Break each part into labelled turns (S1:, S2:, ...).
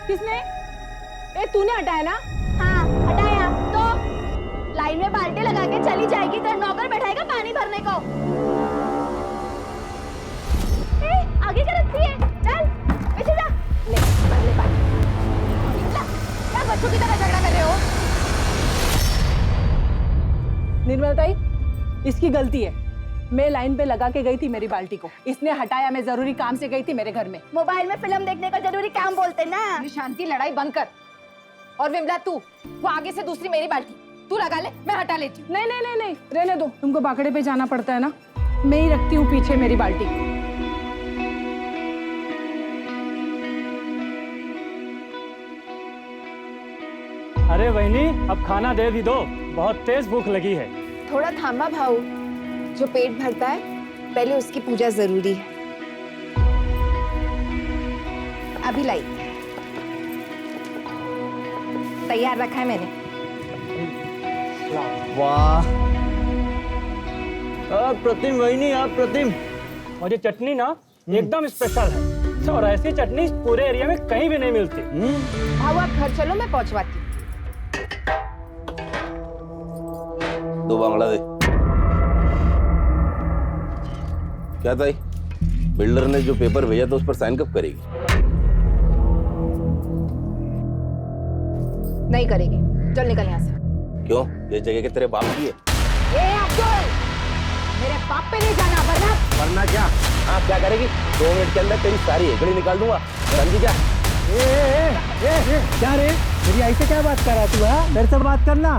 S1: किसने? ए तूने हटाया ना?
S2: हाँ हटाया तो लाइन में बाल्टी लगा के चली जाएगी, तेरा नौकर बैठाएगा पानी भरने को। ए, आगे क्या रखती है? चल पीछे जा। ले भर ले पानी। क्या बच्चों की तरह झगड़ा कर रहे हो?
S1: निर्मला ताई, इसकी गलती है। मैं लाइन पे लगा के गई थी मेरी बाल्टी को, इसने हटाया। मैं जरूरी काम से गई थी मेरे घर में।
S2: मोबाइल में फिल्म देखने का जरूरी काम बोलते ना।
S3: शांति, लड़ाई बंद कर। और विमला तू, वो आगे से दूसरी मेरी बाल्टी तू लगा ले, मैं हटा लेती हूँ।
S1: नहीं नहीं नहीं नहीं, रहने दो। तुमको बाकड़े पे जाना पड़ता है ना, मैं ही रखती हूँ पीछे मेरी बाल्टी।
S4: अरे बहनी, अब खाना दे दी दो, बहुत तेज भूख लगी है।
S3: थोड़ा थामा भाऊ, जो पेट भरता है पहले उसकी पूजा जरूरी है। अभी लाई, तैयार रखा है मैंने।
S5: वाह प्रतिम बहनी, आप प्रतिम।
S4: और ये चटनी ना एकदम स्पेशल है, और ऐसी चटनी पूरे एरिया में कहीं भी नहीं मिलती।
S3: भाऊ आप घर चलो, मैं पहुंचवाती हूँ।
S6: दो बांग्ला दे। क्या था? बिल्डर ने जो पेपर भेजा था उस पर साइन कब करेगी?
S3: नहीं करेगी, चल निकल यहाँ से।
S6: क्यों? ये जगह के तेरे बाप की है।
S3: ए अब्दुल, मेरे बाप पे नहीं जाना, वरना
S6: क्या? हाँ क्या करेगी? 2 मिनट के अंदर तेरी सारी हेकड़ी निकाल दूंगा। समझी क्या?
S5: क्या रे, मेरी आई से क्या बात कर रहा तू? हाँ मेरे से बात करना।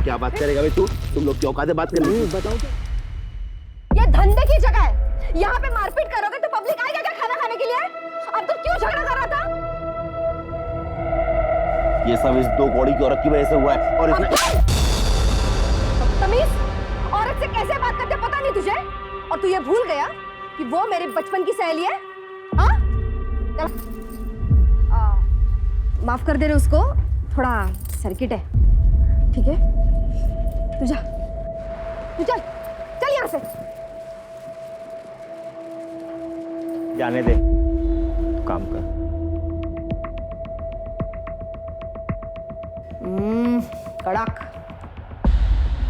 S6: क्या बात करेगा भाई तू? तुम लोग क्यों औकात बात करनी?
S5: बताओ क्या?
S3: ये धंधे की जगह है, यहाँ पे मारपीट करोगे तो पब्लिक आएगा क्या खाना खाने के लिए? अब तो क्यों झगड़ा कर रहा था?
S6: ये सब इस 2 कौड़ी की औरत की वजह से हुआ है। और इसने
S3: तमीज, औरत से कैसे बात करते पता नहीं तुझे? और तू ये भूल गया कि वो मेरे बचपन की सहेली है? हाँ? माफ कर दे रहे उसको, थोड़ा सर्किट है। ठीक है, तू जा, तू चल, चल यहाँ से।
S5: जाने दे, तू काम कर।
S3: कड़क।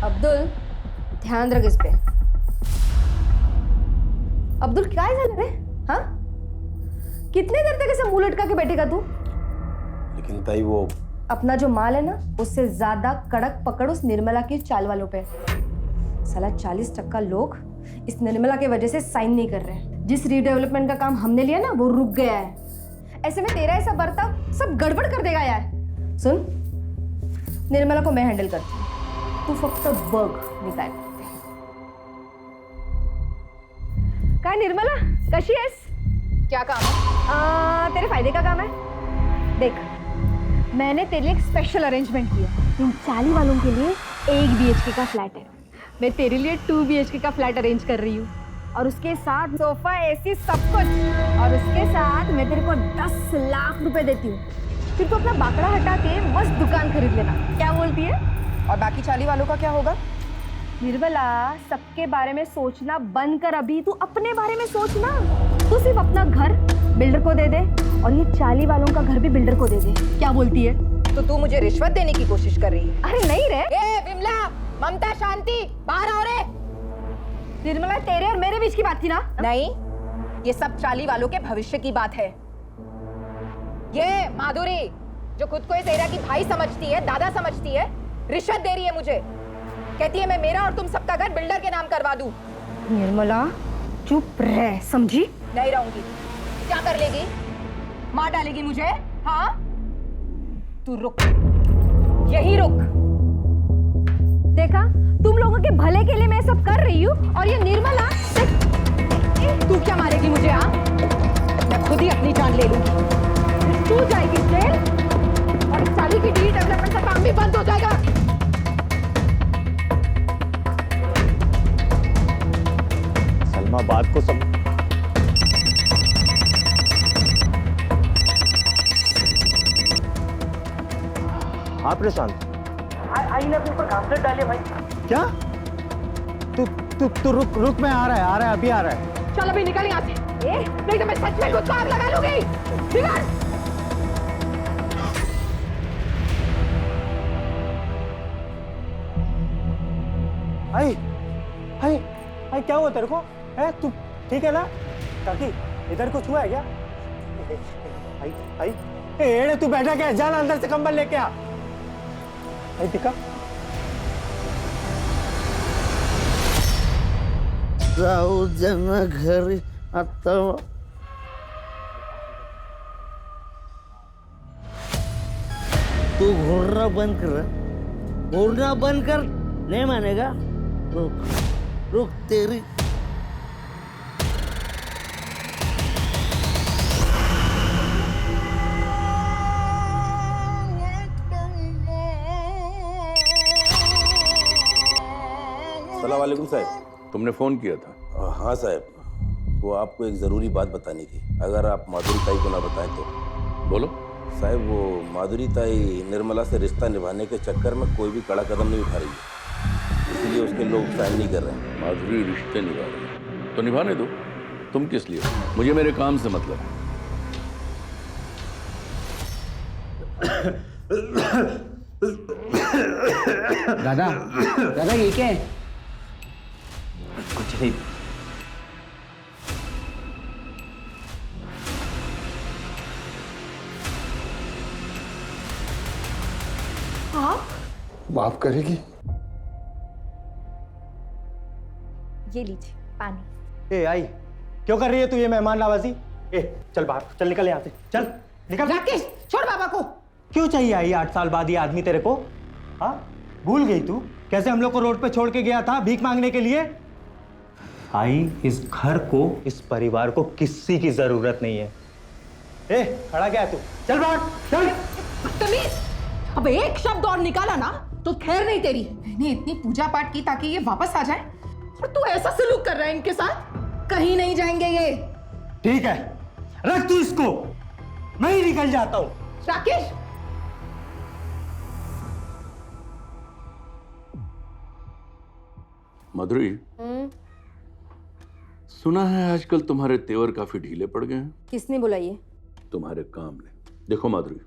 S3: अब्दुल ध्यान रख इस पे। अब्दुल क्या है रे? हाँ, कितने देर तक ऐसे मुंह लटका के बैठेगा तू?
S6: लेकिन ताई वो
S3: अपना जो माल है ना, उससे ज्यादा कड़क पकड़ उस निर्मला की चाल वालों पे। साला 40% लोग इस निर्मला के वजह से साइन नहीं कर रहे हैं। जिस रीडेवलपमेंट का काम हमने लिया ना, वो रुक गया है। ऐसे में तेरा ऐसा बर्ताव सब गड़बड़ कर देगा यार। सुन, निर्मला को मैं हैंडल करती हूँ, तू फक्त बघ मी काय करते। काय निर्मला, कशी आहेस? क्या काम है? तेरे फायदे का काम है। देख, मैंने तेरे लिए एक स्पेशल अरेंजमेंट किया। इन 40 वालों के लिए 1 BHK का फ्लैट है। मैं तेरे लिए 2 BHK का फ्लैट अरेंज कर रही हूँ, और उसके साथ सोफा, AC, सब कुछ। और उसके साथ मैं तेरे को 10 लाख रुपए देती हूँ। फिर तो अपना बाकड़ा हटा के मस्त दुकान खरीद लेना। क्या बोलती है? और बाकी 40 वालों का क्या होगा? निर्मला, सबके बारे में सोचना बंद कर, अभी तू अपने बारे में सोचना। तू सिर्फ अपना घर बिल्डर को दे दे, और ये 40 वालों का घर भी बिल्डर को दे दे। क्या बोलती है? तो तू मुझे रिश्वत देने की कोशिश कर रही है? अरे नहीं रे। ए विमला, ममता, शांति, बाहर आओ रे। निर्मला, तेरे और मेरे बीच की बात थी ना? नहीं, ये सब 40 वालों के भविष्य की बात है। ये माधुरी, जो खुद को इस एरिया की भाई समझती है, दादा समझती है, रिश्वत दे रही है मुझे। कहती है मैं मेरा और तुम सबका घर बिल्डर के नाम करवा दूं। निर्मला चुप रह, समझी? नहीं रहूंगी। क्या कर लेगी? मार डालेगी मुझे? हाँ, तू रुक, यही रुक। देखा, तुम लोगों के भले के लिए मैं सब कर रही हूँ, और ये निर्मला, तू क्या मारेगी मुझे? हाँ, मैं खुद ही अपनी जान ले लूंगी। तू जाएगी जेल, और 40 की डी डेवलपमेंट का काम भी बंद हो जाएगा।
S5: सलमा, बात को सब हाँ प्रशांत,
S7: आईने अपने ऊपर घासलेट डालिए भाई।
S5: क्या? तू रुक, मैं आ रहा है, अभी आ रहा है।
S3: चल अभी निकल यहाँ से। नहीं तो मैं सच में खुद को आग लगा लूंगी। निकल।
S5: आई आई आई क्या हुआ तेरे को? है तू ठीक है ना? काकी इधर कुछ हुआ है क्या? आई आई एड़े तू बैठा क्या? जाना अंदर से कंबल लेके आ। आई दिखा
S8: जाऊ जना घरी आता तू घूरना बंद कर, घूरना बंद कर। नहीं मानेगा? रुक रुक तेरी
S6: अस्सलाम वालेकुम साहब।
S9: तुमने फोन किया था?
S6: हाँ साहब, वो आपको एक ज़रूरी बात बतानी थी, अगर आप माधुरी ताई को ना बताएं तो।
S9: बोलो।
S6: साहब वो माधुरी ताई निर्मला से रिश्ता निभाने के चक्कर में कोई भी कड़ा कदम नहीं उठा रही है, इसलिए उसके लोग साइन नहीं कर रहे हैं।
S9: माधुरी रिश्ते निभा रही है तो निभाने दो, तुम किस लिए? मुझे मेरे काम से मतलब है।
S10: दादा दादा ये क्या है?
S5: कुछ नहीं।
S11: माफ करेगी?
S2: ये लीजिए पानी।
S5: ए आई क्यों कर रही है तू ये मेहमान नवाजी? ए चल बाहर, चल निकल यहाँ से, चल निकल।
S1: राकेश छोड़ बाबा को।
S5: क्यों चाहिए आई 8 साल बाद ये आदमी तेरे को? हाँ भूल गई तू कैसे हम लोग को रोड पे छोड़ के गया था भीख मांगने के लिए? आई इस घर को, इस परिवार को किसी की जरूरत नहीं है। ए खड़ा क्या है तू? चल बाहर चल।
S1: तमीज, अब एक शब्द और निकाला ना तो खैर नहीं तेरी। मैंने इतनी पूजा पाठ की ताकि ये वापस आ जाए और तू ऐसा सलूक कर रहा है इनके साथ। कहीं नहीं जाएंगे ये।
S5: ठीक है रख तू इसको, मैं ही निकल जाता हूं।
S1: राकेश
S9: माधुरी, सुना है आजकल तुम्हारे तेवर काफी ढीले पड़ गए हैं।
S2: किसने बोला ये?
S9: तुम्हारे काम ने। देखो माधुरी,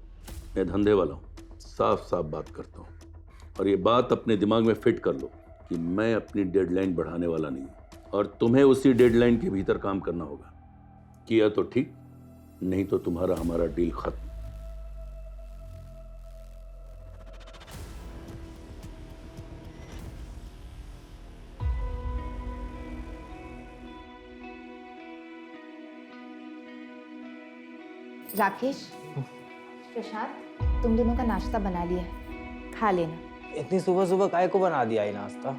S9: मैं धंधे वाला हूं, साफ साफ बात करता हूं, और ये बात अपने दिमाग में फिट कर लो कि मैं अपनी डेडलाइन बढ़ाने वाला नहीं हूं, और तुम्हें उसी डेडलाइन के भीतर काम करना होगा। किया तो ठीक, नहीं तो तुम्हारा हमारा डील खत्म।
S2: राकेश, प्रशांत, तुम दोनों का नाश्ता बना लिया है, खा लेना।
S5: इतनी सुबह सुबह काय को बना दिया ये नाश्ता?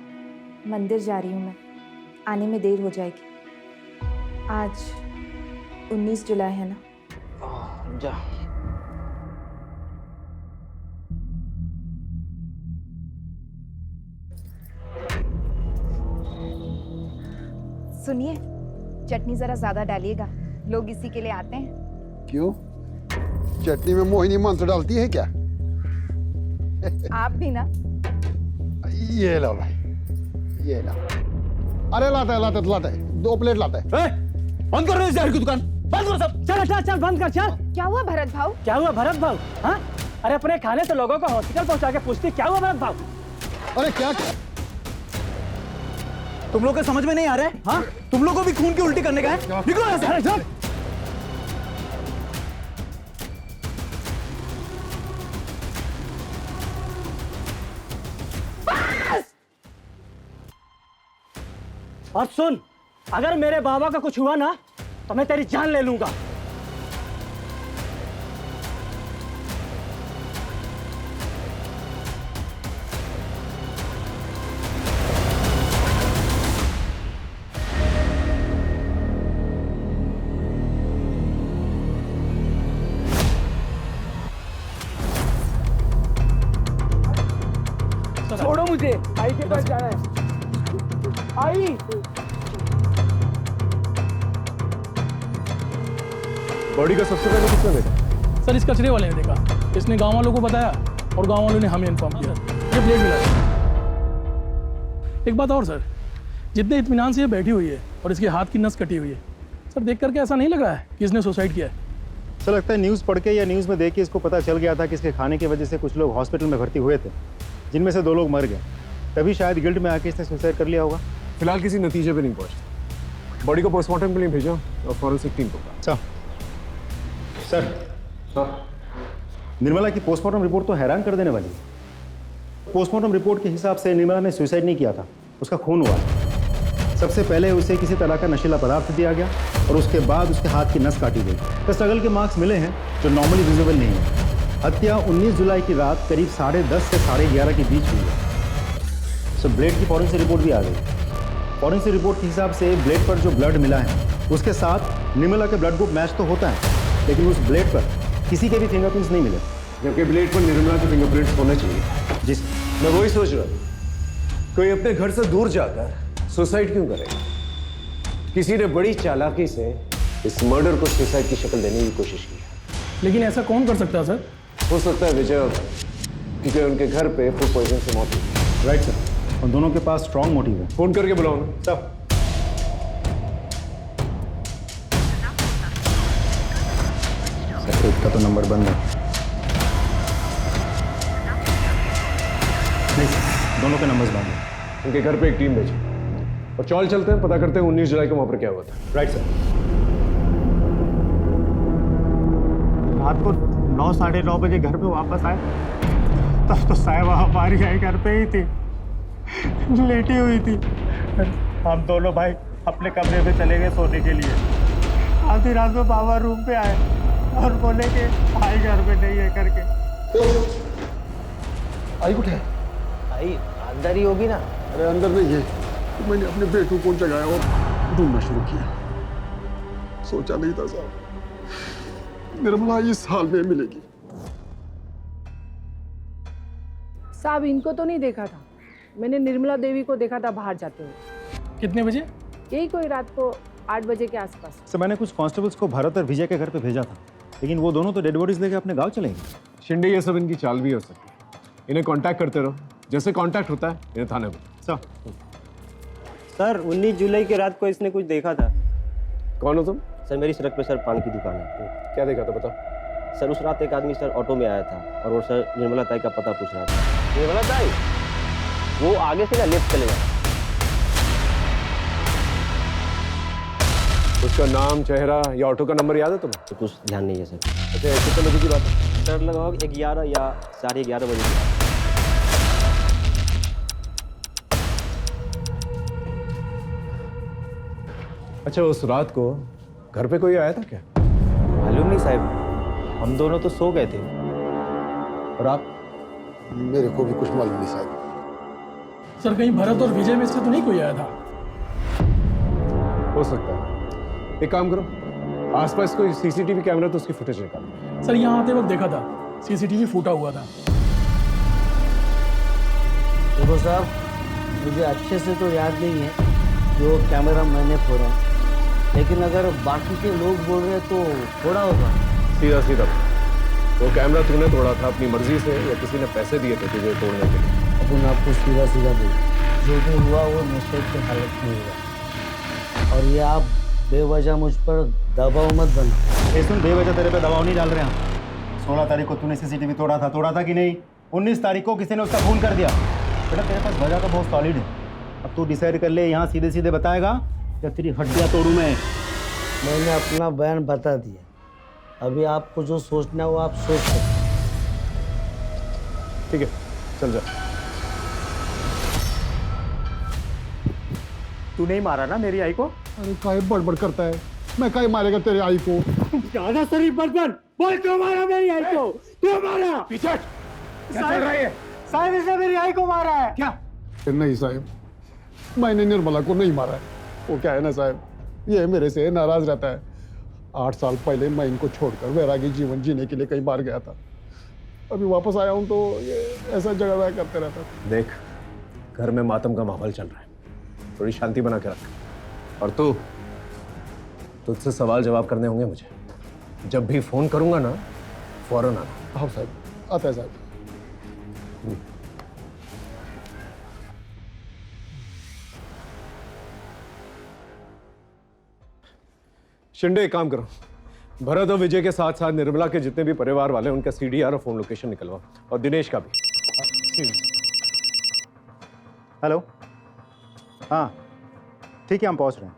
S2: मंदिर जा रही हूँ मैं, आने में देर हो जाएगी। आज 19 जुलाई है ना?
S5: जा।
S2: सुनिए, चटनी जरा ज्यादा डालिएगा, लोग इसी के लिए आते हैं।
S11: क्यों? चटनी में मोहिनी मंत्र डालती है क्या?
S2: आप भी ना।
S11: ये लो भाई, ये लो। अरे लाता है 2 प्लेट लाता है।
S5: बंद कर रहे हैं की दुकान, बंद करो सब। चल चल चल बंद कर चल।
S2: क्या हुआ भरत भाऊ?
S4: क्या हुआ भरत भाऊ? हाँ, अरे अपने खाने से लोगों को हॉस्पिटल पहुंचा के पूछती क्या हुआ भरत भाऊ?
S11: अरे क्या
S5: तुम लोग को समझ में नहीं आ रहा है? हाँ, तुम लोग को भी खून की उल्टी करने का है? निकलो यहाँ से। चल।
S4: और सुन, अगर मेरे बाबा का कुछ हुआ ना तो मैं तेरी जान ले लूंगा।
S5: छोड़ो मुझे, आई के पास जाना है। आई
S11: बॉडी का सबसे पहले किसने देखा?
S12: सर इस कचरे वाले ने देखा, इसने गांव वालों को बताया और गांव वालों ने हमें इन्फॉर्म किया। ये ब्लेड मिला। एक बात और सर, जितने इत्मीनान से ये बैठी हुई है और इसके हाथ की नस कटी हुई है, सर देख करके ऐसा नहीं लग रहा है कि इसने सुसाइड किया है।
S13: सर लगता है न्यूज़ पढ़ के या न्यूज़ में देख के इसको पता चल गया था कि इसके खाने की वजह से कुछ लोग हॉस्पिटल में भर्ती हुए थे, जिनमें से 2 लोग मर गए। तभी शायद गिल्ड में आके इसने सुसाइड कर लिया होगा।
S14: फिलहाल किसी नतीजे पे नहीं पहुंचे। बॉडी को पोस्टमार्टम के लिए भेजा और फॉरेंसिक टीम को कहा।
S13: सर
S14: हाँ
S13: निर्मला की पोस्टमार्टम रिपोर्ट तो हैरान कर देने वाली है। पोस्टमार्टम रिपोर्ट के हिसाब से निर्मला ने सुसाइड नहीं किया था, उसका खून हुआ। सबसे पहले उसे किसी तरह का नशीला पदार्थ दिया गया और उसके बाद उसके हाथ की नस काटी गई। तो स्ट्रगल के मार्क्स मिले हैं जो नॉर्मली विजिबल नहीं है। हत्या 19 जुलाई की रात करीब 10:30 से 11:30 के बीच हुई है। सो ब्लेड की फॉरेंसिक रिपोर्ट भी आ गई। फॉरेंसिक रिपोर्ट के हिसाब से ब्लेड पर जो ब्लड मिला है उसके साथ निर्मला के ब्लड ग्रुप मैच तो होता है, लेकिन उस ब्लेड पर किसी के भी फिंगरप्रिंट्स नहीं मिले,
S14: जबकि ब्लेड पर निर्मला के फिंगरप्रिंट्स होने चाहिए।
S13: जी
S14: मैं वही सोच रहा हूँ, कोई अपने घर से दूर जाकर सुसाइड क्यों करेगा? किसी ने बड़ी चालाकी से इस मर्डर को सुसाइड की शक्ल देने की कोशिश की है।
S12: लेकिन ऐसा कौन कर सकता है सर?
S14: हो सकता है विजय, क्योंकि उनके घर पे फूड पॉइजन से मौत हुई।
S13: राइट सर, उन दोनों के पास स्ट्रॉन्ग मोटिव है।
S14: फोन करके बुलाओ ना।
S13: सब सर, का तो नंबर बंद है। नहीं सर, दोनों के नंबर्स बंद हैं।
S14: उनके घर पे एक टीम भेजी और चौल चलते हैं, पता करते हैं 19 जुलाई को वहां पर क्या हुआ था।
S13: Right sir. रात को 9, 9:30 बजे घर पे वापस आए तब तो साहिबा हमारी आई घर पे ही थी, लेटी हुई थी। हम दोनों भाई अपने कमरे में चले गए सोने के लिए। आधी रात में बाबा रूम पे आए और बोले कि भाई घर पे नहीं है करके।
S14: आई कुछ है?
S8: आई अंदर ही होगी ना।
S11: अरे अंदर नहीं है, तो मैंने अपने बेटू को जगाया और ढूंढना शुरू किया। सोचा नहीं था साहब निर्मला इस हाल में मिलेगी।
S3: साहब इनको तो नहीं देखा था, मैंने निर्मला देवी को देखा था बाहर जाते हुए।
S12: कितने बजे?
S3: यही कोई रात को 8 बजे के आसपास।
S13: सर मैंने कुछ कांस्टेबल्स को भरत और विजय के घर पे भेजा था, लेकिन वो दोनों तो डेड बॉडीज लेके अपने गांव चले गए।
S14: शिंदे ये सब इनकी चाल भी हो सकती है। इन्हें कांटेक्ट करते रहो, जैसे कांटेक्ट होता है इन्हें थाने में।
S5: सर 19 जुलाई की रात को इसने कुछ देखा था।
S14: कौन हो तुम?
S5: सर मेरी सड़क पे सर पान की दुकान है।
S14: क्या देखा था बता।
S5: सर उस रात एक आदमी सर ऑटो में आया था और वो सर निर्मला ताई का पता पूछ रहा था। निर्मला ताई वो आगे से ना लेफ्ट चले गया।
S14: उसका नाम, चेहरा या ऑटो का नंबर याद है तुम्हें?
S5: तो कुछ ध्यान नहीं है सर।
S14: अच्छा ऐसे तो बजे की बात है?
S5: सर लगभग 11 या 11:30 बजे की बात।
S14: अच्छा उस रात को घर पे कोई आया था क्या?
S5: मालूम नहीं साहब, हम दोनों तो सो गए थे।
S14: और आप?
S11: मेरे को भी कुछ मालूम नहीं साहब।
S12: सर कहीं भरत और विजय में से तो नहीं कोई आया था?
S14: हो सकता है। एक काम करो, आसपास कोई सीसीटीवी कैमरा तो उसकी फुटेज निकालो।
S12: सर यहाँ आते वक्त देखा था, सीसीटीवी फूटा हुआ था।
S8: देखो साहब, मुझे अच्छे से तो याद नहीं है जो कैमरा मैंने फोड़ा, लेकिन अगर बाकी के लोग बोल रहे तो फोड़ा होगा।
S14: सीधा सीधा वो कैमरा तूने तोड़ा था अपनी मर्जी से या किसी ने पैसे दिए थे तुझे तोड़ने के लिए?
S8: अपन आपको सीधा सीधा बोल, जो भी हुआ वो नशे की हालत में हुआ, और ये आप बेवजह मुझ पर दबाव मत बना।
S13: ये सुन, बेवजह तेरे पे दबाव नहीं डाल रहे हैं। 16 तारीख को तूने सीसीटीवी तोड़ा था कि नहीं? 19 तारीख को किसी ने उसका खून कर दिया। बेटा तेरे पास वजह तो बहुत सॉलिड है। अब तू डिसाइड कर ले, यहाँ सीधे सीधे बताएगा या तेरी हड्डियाँ तोड़ूं मैं।
S8: मैंने अपना बयान बता दिया, अभी आपको जो सोचना है वो आप सोच सकते।
S14: ठीक है चल जा।
S13: तू नहीं मारा ना मेरी आई को?
S11: अरे काहे बड़बड़ करता है, मैं काहे मारेगा तेरे आई को?
S13: ज्यादा शरीफ मत बन, बोल क्यों मारा मेरी आई को? क्यों मारा?
S11: पीछे
S13: क्या चल रहा है? साहब इसने मेरी आई को मारा है। क्या?
S11: नहीं साहब, मैंने निर्मला को नहीं मारा है। वो क्या है ना साहब, ये मेरे से नाराज रहता है। 8 साल पहले मैं इनको छोड़कर वैरागी जीवन जीने के लिए कहीं बाहर गया था। अभी वापस आया हूँ तो ये ऐसा झगड़ा करते रहता है।
S14: देख घर में मातम का माहौल चल रहा है, थोड़ी शांति बना के रख। और तू, तुझसे सवाल जवाब करने होंगे मुझे। जब भी फोन करूंगा ना फौरन आना।
S11: हाँ साहब, आता है साहब।
S14: शिंदे एक काम करो, भरत और विजय के साथ साथ निर्मला के जितने भी परिवार वाले उनका सीडीआर और फोन लोकेशन निकलवाओ, और दिनेश का भी।
S13: हेलो, हाँ ठीक है, हम पहुंच रहे हैं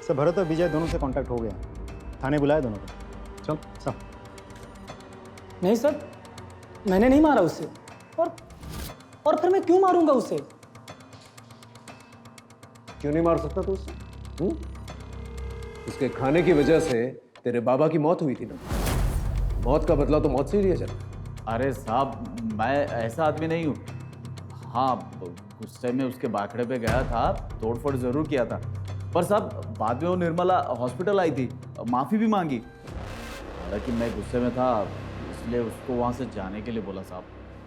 S13: सर। भरत और विजय दोनों से कांटेक्ट हो गया, थाने बुलाए दोनों को। चल सब।
S4: नहीं सर, मैंने नहीं मारा उसे। और फिर मैं क्यों मारूंगा उसे?
S14: क्यों नहीं मार सकता तू उसे? उसके खाने की वजह से तेरे बाबा की मौत हुई थी ना। मौत का बदला तो मौत से ही लिया जाता।
S15: अरे साहब, मैं ऐसा आदमी नहीं हूँ। हाँ, गुस्से में उसके बाखड़े पे गया था, तोड़फोड़ जरूर किया था, पर साहब बाद में वो निर्मला हॉस्पिटल आई थी, माफ़ी भी मांगी। हालांकि मैं गुस्से में था, इसलिए उसको वहाँ से जाने के लिए बोला साहब।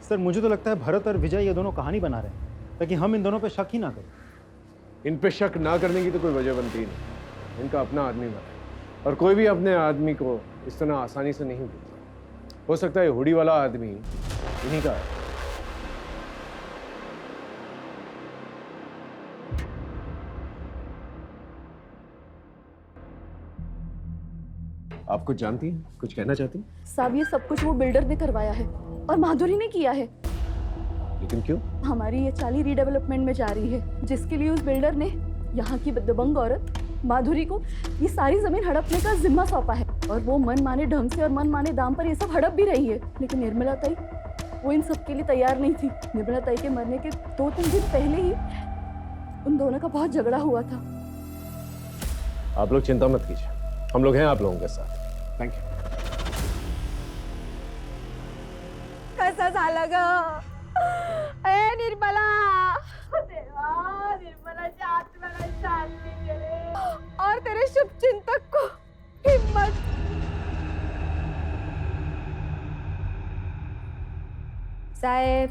S13: सर मुझे तो लगता है भरत और विजय ये दोनों कहानी बना रहे हैं ताकि हम इन दोनों पे शक ही ना करें।
S14: इन पे शक ना करने की तो कोई वजह बनती ही नहीं। इनका अपना आदमी मरा है और कोई भी अपने आदमी को इस तरह आसानी से नहीं भूलता। हो सकता है हुडी वाला आदमी इन्हीं का है। आप कुछ जानती हैं? कुछ कहना चाहती हैं?
S16: साहब ये सब कुछ वो बिल्डर ने करवाया है और माधुरी ने किया है।
S14: लेकिन क्यों?
S16: हमारी ये चाली रीडेवलपमेंट में जा रही है, जिसके लिए उस बिल्डर ने यहाँ की दबंग औरत माधुरी को ये सारी जमीन हड़पने का जिम्मा सौंपा है। और वो मन माने ढंग से और मन माने दाम पर ये सब हड़प भी रही है। लेकिन निर्मला ताई वो इन सब के लिए तैयार नहीं थी। निर्मला ताई के मरने के 2-3 दिन पहले ही उन दोनों का बहुत झगड़ा हुआ था।
S14: आप लोग चिंता मत कीजिए, हम लोग हैं आप लोगों के साथ। Thank you.
S3: कसं झालं ग? ए निर्मला, देवा, निर्मलाच्या आत्म्याला शांती दे और तेरे शुभचिंतक को हिम्मत।
S17: साहेब,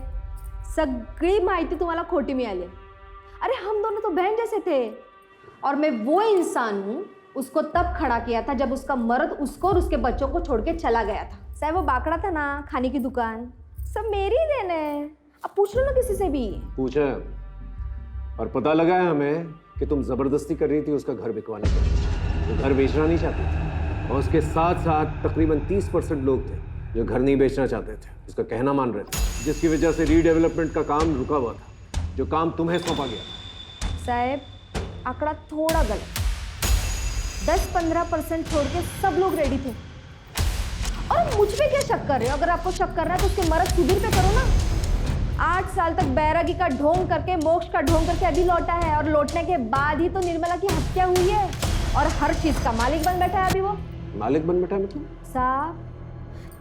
S17: सगळी माहिती तुम्हाला खोटी मिळाली। अरे हम दोनों तो बहन जैसे थे और मैं वो इंसान हूँ, उसको तब खड़ा किया था जब उसका मर्द उसको और उसके बच्चों को छोड़ के चला गया था। साहब वो बाकड़ा था ना, खाने की दुकान, सब मेरी ही देन है। अब पूछ लो ना किसी से भी।
S14: पूछा है और पता लगा है हमें कि तुम जबरदस्ती कर रही थी उसका घर बिकवाने के लिए। वो घर बेचना नहीं चाहती थी और उसके साथ साथ तकरीबन 30% लोग थे जो घर नहीं बेचना चाहते थे, उसका कहना मान रहे थे, जिसकी वजह से रीडेवलपमेंट का काम रुका हुआ था, जो काम तुम्हें सौंपा गया।
S17: साहब आंकड़ा थोड़ा गलत, 10-15% छोड़ के सब लोग रेडी थे। और मुझ पे क्या शक कर रहे हो? अगर आपको शक करना है तो उसके मर्द सुधीर पे करो ना। 8 साल तक बैरागी का ढोंग करके, मोक्ष का ढोंग करके अभी लौटा है और लौटने के बाद ही तो निर्मला की हत्या हुई है और हर चीज का मालिक बन बैठा है अभी वो।
S14: मालिक बन बैठा मतलब?
S17: साहब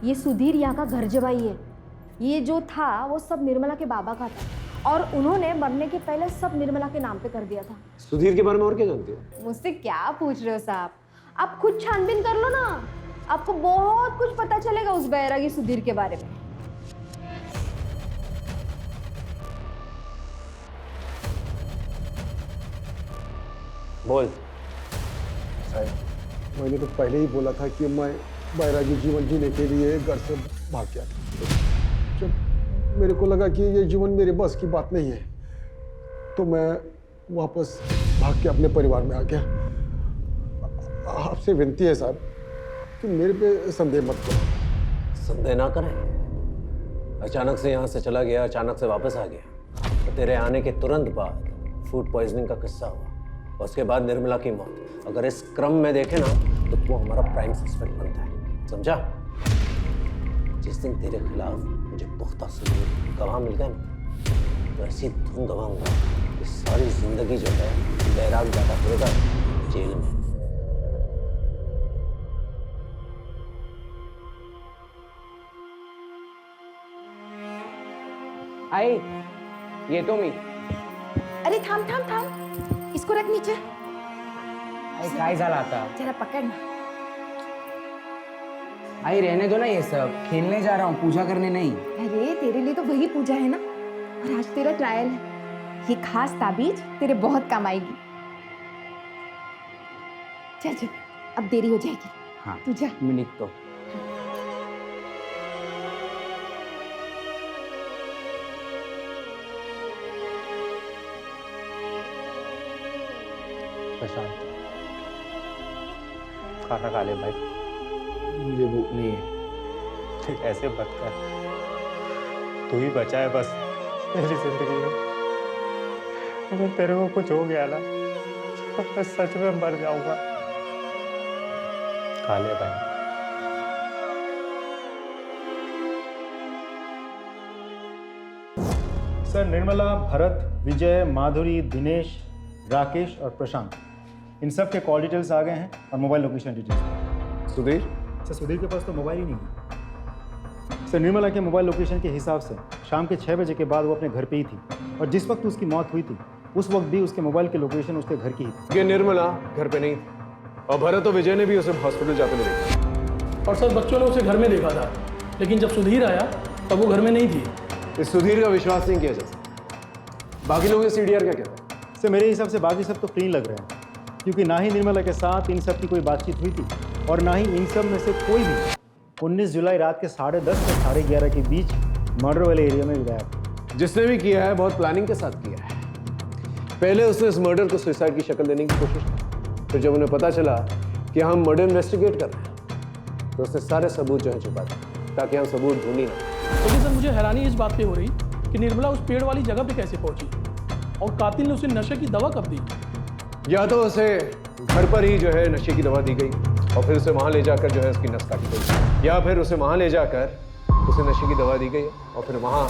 S17: ये सुधीर यहाँ का घर जवाई है। ये जो था वो सब निर्मला के बाबा का था और उन्होंने मरने के पहले सब निर्मला के नाम पे कर दिया था।
S14: सुधीर के बारे में और क्या जानती हो?
S17: मुझसे क्या पूछ रहे हो साहब? आप खुद छानबीन कर लो ना, आपको बहुत कुछ पता चलेगा उस बैरागी सुधीर के बारे में।
S14: बोल।
S11: साहब मैंने तो पहले ही बोला था कि मैं बैरागी जीवन जीने के लिए घर से भाग गया। जब मेरे को लगा कि ये जीवन मेरे बस की बात नहीं है तो मैं वापस भाग के अपने परिवार में आ गया। आपसे विनती है साहब कि मेरे पे संदेह मत करो।
S14: संदेह ना करें। अचानक से यहाँ से चला गया, अचानक से वापस आ गया। तो तेरे आने के तुरंत बाद फूड पॉइजनिंग का किस्सा हुआ और उसके बाद निर्मला की मौत। अगर इस क्रम में देखे ना तो वो हमारा प्राइम सस्पेक्ट बनता है, समझा? जिस दिन तेरे खिलाफ मुझे पुख्ता सबूत गवाह मिल गए ना तो ऐसी धुन गवाऊंगा कि सारी जिंदगी जो है बैराग जाता पड़ेगा जेल में।
S10: आई ये तो मी।
S1: अरे थांब थांब थांब, इसको रख नीचे।
S10: काय झालं आता?
S1: जरा पकड़ ना।
S10: आई रहने दो ना ये सब, खेलने जा रहा हूँ, पूजा करने नहीं।
S1: अरे तेरे लिए तो वही पूजा है ना, और आज तेरा ट्रायल है। ये खास ताबीज तेरे बहुत काम आएगी। चल चल, अब देरी हो जाएगी।
S10: हाँ
S1: तू जा।
S10: मैं निकतो।
S5: प्रशांत खाना खा ले भाई।
S10: मुझे भूख नहीं है।
S5: ऐसे मत कर, तू ही बचा है बस मेरी जिंदगी में। अगर तेरे को कुछ हो गया ना तो मैं सच में मर जाऊंगा। खा ले भाई।
S13: सर, निर्मला, भरत, विजय, माधुरी, दिनेश, राकेश और प्रशांत, इन सब के कॉल डिटेल्स आ गए हैं और mobile location details.
S14: Sudhir?
S13: Sir, Sudhir के पास तो मोबाइल ही नहीं है। सर, निर्मला के मोबाइल लोकेशन के हिसाब से शाम के 6 बजे के बाद वो अपने घर पे ही थी और जिस वक्त उसकी मौत हुई थी उस वक्त भी उसके मोबाइल की लोकेशन उसके घर की ही थी।
S14: ये निर्मला घर पे नहीं थी और भरत और विजय ने भी उसे हॉस्पिटल जाते हुए देखा।
S12: और सर बच्चों ने उसे घर में देखा था, लेकिन जब सुधीर आया तब वो घर में नहीं थी।
S14: इस सुधीर का विश्वास नहीं किया जा सकता। बाकी लोग सीडीआर क्या कहते हैं?
S13: सर, मेरे हिसाब से बाकी सब तो क्लीन लग रहे हैं, क्योंकि ना ही निर्मला के साथ इन सब की कोई बातचीत हुई थी और ना ही इन सब में से कोई भी 19 जुलाई रात के 10:30 से 11:30 के बीच मर्डर वाले एरिया में गया।
S14: जिसने भी किया है बहुत प्लानिंग के साथ किया है। पहले उसने इस मर्डर को सुसाइड की शक्ल देने की कोशिश की, फिर जब उन्हें पता चला कि हम मर्डर इन्वेस्टिगेट कर रहे हैं तो उसने सारे सबूत जो है छुपा दिए ताकि हम सबूत ढूंढ ही ना।
S12: तो सर मुझे हैरानी इस बात पे हो रही कि निर्मला उस पेड़ वाली जगह पे कैसे पहुंची और कातिल ने उसे नशे की दवा कब दी?
S14: या तो उसे घर पर ही जो है नशे की दवा दी गई और फिर उसे वहां ले जाकर जो है उसकी नस काटी गई, या फिर उसे वहां ले जाकर उसे नशे की दवा दी गई और फिर वहां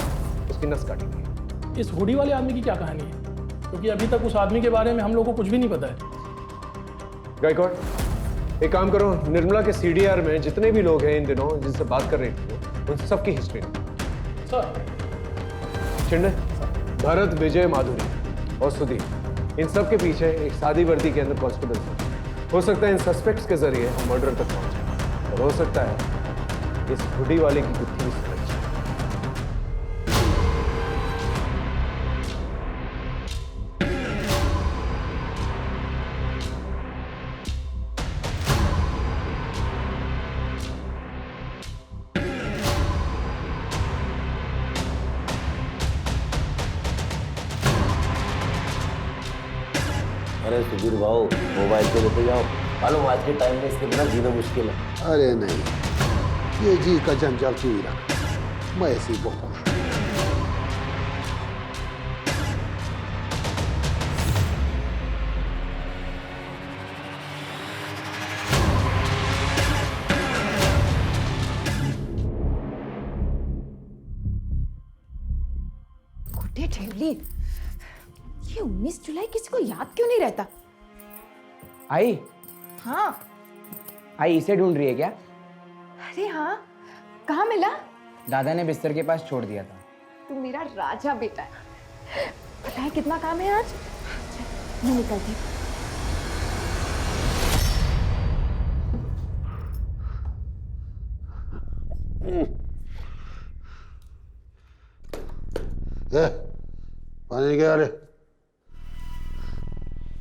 S14: उसकी नस काटी गई।
S12: इस हुडी वाले आदमी की क्या कहानी है? क्योंकि अभी तक उस आदमी के बारे में हम लोग को कुछ भी नहीं पता है।
S14: गायकवाड़, एक काम करो, निर्मला के सीडीआर में जितने भी लोग हैं इन दिनों जिनसे बात कर रही थी उन सबकी हिस्ट्री
S12: सर।
S14: शिंदे, भरत, विजय, माधुरी और सुधीर, इन सब के पीछे एक सादी वर्दी के अंदर कांस्टेबल था। हो सकता है इन सस्पेक्ट्स के जरिए हम मर्डर तक पहुंचे और हो सकता है इस हुडी वाले की गुत्थी भी समझ जाए।
S6: अरे सुधीर भाऊ, मोबाइल पे लेते जाओ, मालूम आज के टाइम में इसके बिना जीना मुश्किल है।
S11: अरे नहीं, ये जी का जंजाल क्यों ही रखा, मैं ऐसे ही बहुत खुश हूं।
S2: गुड्डे ठेवली, ये 19 जुलाई किसी को याद क्यों नहीं रहता?
S10: आई?
S2: हाँ।
S10: आई इसे ढूंढ रही है क्या?
S2: अरे हाँ, कहाँ मिला?
S10: दादा ने बिस्तर के पास छोड़ दिया था।
S2: तू मेरा राजा बेटा है। पता है कितना काम है आज? मैं निकलती हूँ।
S11: पानी क्या रे?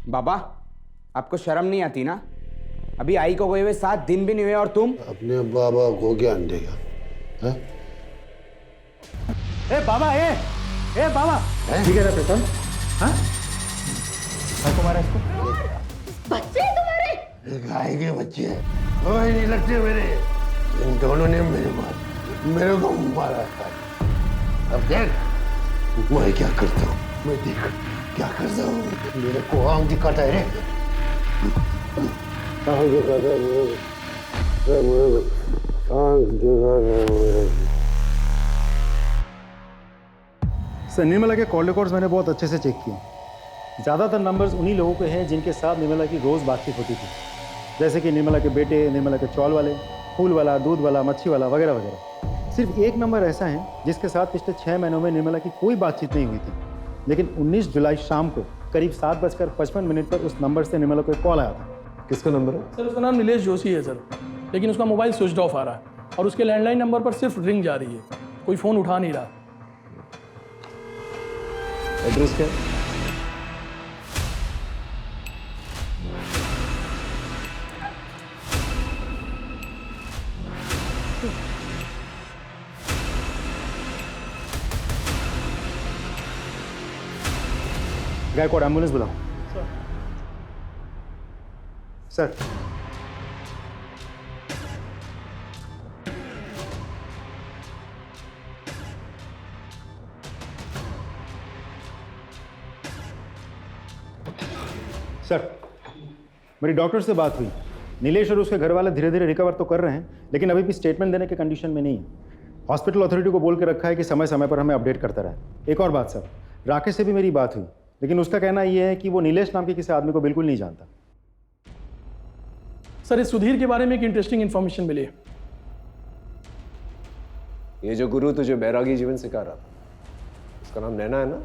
S10: बाबा, आपको शर्म नहीं आती ना? अभी आई को गए हुए 7 दिन भी नहीं हुए और तुम
S11: अपने बाबा को ज्ञान देगा? है?
S13: ए बाबा, ए बाबा, ठीक है ना प्रशांत? हाँ? तुम्हारा इसको
S11: बच्चे तुम्हारे? गाय के बच्चे हैं, कोई नहीं लगते मेरे। इन दोनों ने मेरे को मारा था। अब देख मैं क्या करता हूँ, मैं देख क्या करता हूँ। मेरे को आंख दिखाता है रे, आंख दिखाता है मेरे को, आंख दिखाता है मेरे को।
S13: सर, निर्मला के कॉल रिकॉर्ड्स मैंने बहुत अच्छे से चेक किए। ज़्यादातर नंबर्स उन्हीं लोगों के हैं जिनके साथ निर्मला की रोज़ बातचीत होती थी, जैसे कि निर्मला के बेटे, निर्मला के चौल वाले, फूल वाला, दूध वाला, मच्छी वाला वगैरह वगैरह। सिर्फ एक नंबर ऐसा है जिसके साथ पिछले 6 महीनों में निर्मला की कोई बातचीत नहीं हुई थी, लेकिन 19 जुलाई शाम को करीब 7:55 पर उस नंबर से निर्मला को एक कॉल आया था।
S14: किसका नंबर है?
S12: सर उसका नाम नीलेश जोशी है सर, लेकिन उसका मोबाइल स्विच ऑफ आ रहा है और उसके लैंडलाइन नंबर पर सिर्फ रिंग जा रही है, कोई फ़ोन उठा नहीं रहा।
S14: एड्रेस क्या है?
S13: गायकवाड़, एम्बुलेंस बुलाओ। सर। सर, मेरी डॉक्टर से बात हुई। नीलेश और उसके घर वाले धीरे धीरे रिकवर तो कर रहे हैं, लेकिन अभी भी स्टेटमेंट देने के कंडीशन में नहीं है। हॉस्पिटल अथॉरिटी को बोल के रखा है कि समय समय पर हमें अपडेट करता रहे। एक और बात सर, राकेश से भी मेरी बात हुई, लेकिन उसका कहना यह है कि वो नीलेश नाम के किसी आदमी को बिल्कुल नहीं जानता।
S12: सर, इस सुधीर के बारे में एक इंटरेस्टिंग इन्फॉर्मेशन मिली है।
S14: ये जो गुरु तुझे बैरागी जीवन सिखा रहा था, उसका नाम नैना है ना?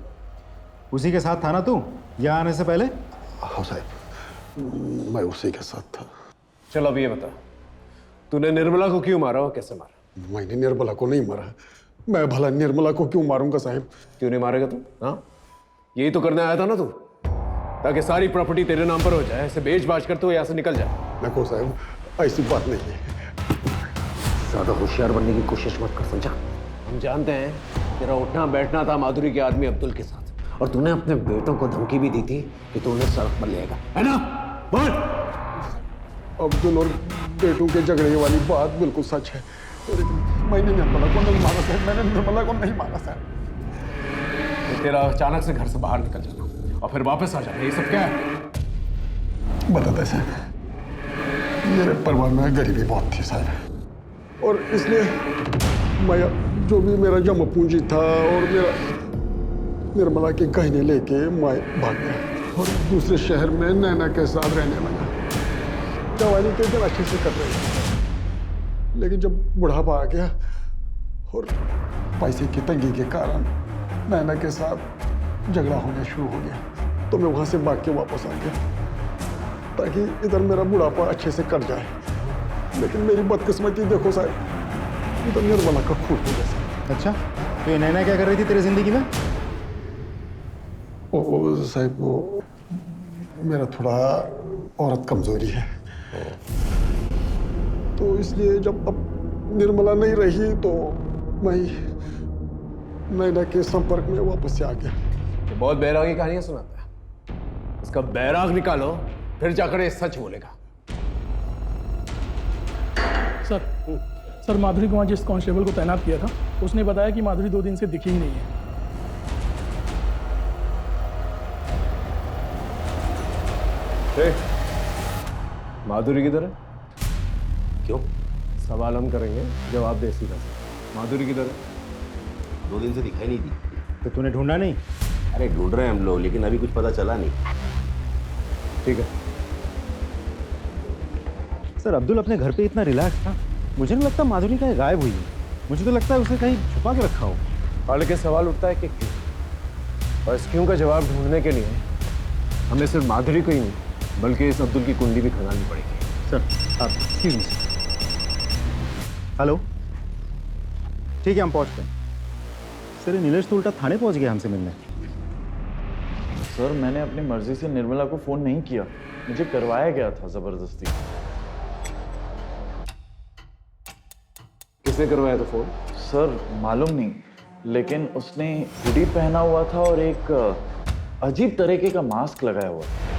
S13: उसी के साथ था ना तू यहाँ आने से पहले?
S11: हाँ साहब, मैं उसी के साथ था।
S14: चल अब ये बता, तूने निर्मला को क्यों मारा और कैसे मारा?
S11: मैंने निर्मला को नहीं मारा। मैं भला निर्मला को क्यों मारूंगा साहब?
S14: क्यों नहीं मारेगा तू? हाँ, यही तो करने आया था ना तू, ताकि सारी प्रॉपर्टी तेरे नाम पर हो जाए। ऐसे बेच बाच कर तो यहाँ से निकल जाए।
S11: देखो साहब, ऐसी बात नहीं है।
S14: ज्यादा होशियार बनने की कोशिश मत कर, समझा? हम जानते हैं तेरा उठना बैठना था माधुरी के आदमी अब्दुल के साथ, और तूने अपने बेटों को धमकी भी दी थी कि तू उन्हें सड़क पर लेगा, है ना? बोल।
S11: अब्दुल और बेटों के झगड़े वाली बात बिल्कुल सच है, मैंने निर्मला को नहीं मारा साहब। मैंने निर्मला को नहीं मारा साहब।
S14: तेरा अचानक से घर से बाहर निकल जाना और फिर वापस आ जाना, ये सब क्या है?
S11: बताते साहब, मेरे परिवार में गरीबी बहुत थी साहब, और इसलिए मैं जो भी मेरा जमा पूंजी था और मेरा निर्मला के गहने लेके मैं भाग गया और दूसरे शहर में नैना के साथ रहने लगा। जवानी के दिन अच्छे से कर रहे थे, लेकिन जब बुढ़ापा आ गया और पैसे की तंगी के कारण नैना के साथ झगड़ा होना शुरू हो गया, तो मैं वहाँ से भाग के वापस आ गया ताकि इधर मेरा बुढ़ापा अच्छे से कट जाए। लेकिन मेरी बदकिस्मती देखो साहब, इधर निर्मला का खून हो गया।
S13: अच्छा, तो ये नैना क्या कर रही थी तेरी जिंदगी में?
S11: ओ साहब, वो मेरा थोड़ा औरत कमजोरी है, तो इसलिए जब अब निर्मला नहीं रही तो मैं नैना के संपर्क में वापस से आ गया।
S14: तो बहुत बैरागी कहानियां सुनाता है, उसका बैराग निकालो, फिर जाकर ये सच बोलेगा।
S12: सर, माधुरी को वहाँ जिस कांस्टेबल को तैनात किया था, उसने बताया कि माधुरी 2 दिन से दिखी ही नहीं है।
S14: माधुरी किधर है? क्यों? सवाल हम करेंगे, जवाब दे सीधा। माधुरी किधर है?
S6: 2 दिन से दिखाई नहीं दी।
S13: तो तूने ढूंढा नहीं?
S6: अरे ढूंढ रहे हैं हम लोग, लेकिन अभी कुछ पता चला नहीं।
S14: ठीक है
S13: सर, अब्दुल अपने घर पे इतना रिलैक्स था, मुझे नहीं लगता माधुरी कहीं गायब हुई है। मुझे तो लगता है उसे कहीं छुपा के रखा हो।
S14: हालांकि सवाल उठता है कि क्यों, और इस क्यों का जवाब ढूंढने के लिए हमें सिर्फ माधुरी को ही नहीं बल्कि इस अब्दुल की कुंडली भी खंगालनी पड़ेगी।
S13: सर, आप एक्सक्यूज मी। हेलो, ठीक है, हम पहुंचते हैं। सर, ये नीलेश तो उल्टा थाने पहुंच गया हमसे मिलने।
S15: सर, मैंने अपनी मर्जी से निर्मला को फोन नहीं किया, मुझे करवाया गया था जबरदस्ती।
S14: किसने करवाया था फोन?
S15: सर, मालूम नहीं, लेकिन उसने हुडी पहना हुआ था और एक अजीब तरीके का मास्क लगाया हुआ था।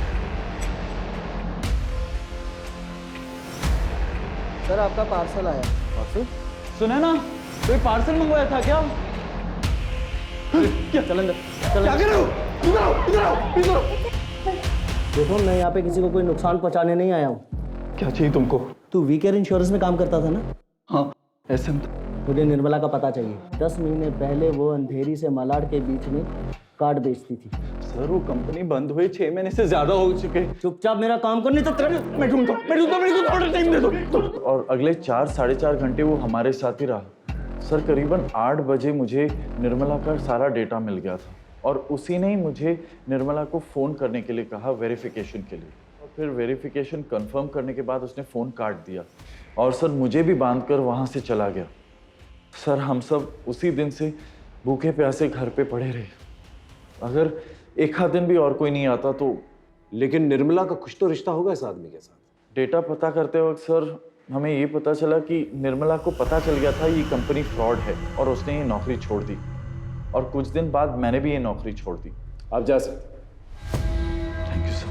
S8: सर, आपका पार्सल आया।
S15: पार्सल? सुना ना, कोई पार्सल मंगवाया था क्या? क्या चल अंदर,
S8: क्या कर रहे हो? इधर आओ, इधर आओ, इधर आओ। देखो, मैं यहाँ पे किसी को कोई नुकसान पहुँचाने नहीं आया हूँ।
S15: क्या चाहिए तुमको?
S8: तू वीकेयर इंश्योरेंस में काम करता था ना?
S15: हाँ, ऐसे में।
S8: मुझे निर्मला का पता चाहिए। 10 महीने पहले वो अंधेरी से मलाड के बीच में कार्ड बेचती थी।
S15: सर, वो कंपनी बंद हुई 6 महीने से ज्यादा हो चुके।
S8: चुपचाप मेरा काम करने तो
S15: मैं ढूंढता हूं, मेरे को थोड़ा टाइम दे दो। और अगले 4-4.5 घंटे वो हमारे साथ ही रहा। सर, करीबन 8 बजे मुझे निर्मला का सारा डेटा मिल गया था, और उसी ने ही मुझे निर्मला को फ़ोन करने के लिए कहा वेरिफिकेशन के लिए। और फिर वेरिफिकेशन कंफर्म करने के बाद उसने फ़ोन काट दिया, और सर मुझे भी बांधकर वहाँ से चला गया। सर, हम सब उसी दिन से भूखे प्यासे घर पे पड़े रहे। अगर एक आध दिन भी और कोई नहीं आता तो।
S14: लेकिन निर्मला का कुछ तो रिश्ता होगा इस आदमी के साथ।
S15: डेटा पता करते वक्त सर हमें ये पता चला कि निर्मला को पता चल गया था ये कंपनी फ्रॉड है, और उसने ये नौकरी छोड़ दी। और कुछ दिन बाद मैंने भी ये नौकरी छोड़ दी।
S14: आप जा सकते।
S15: Thank you sir.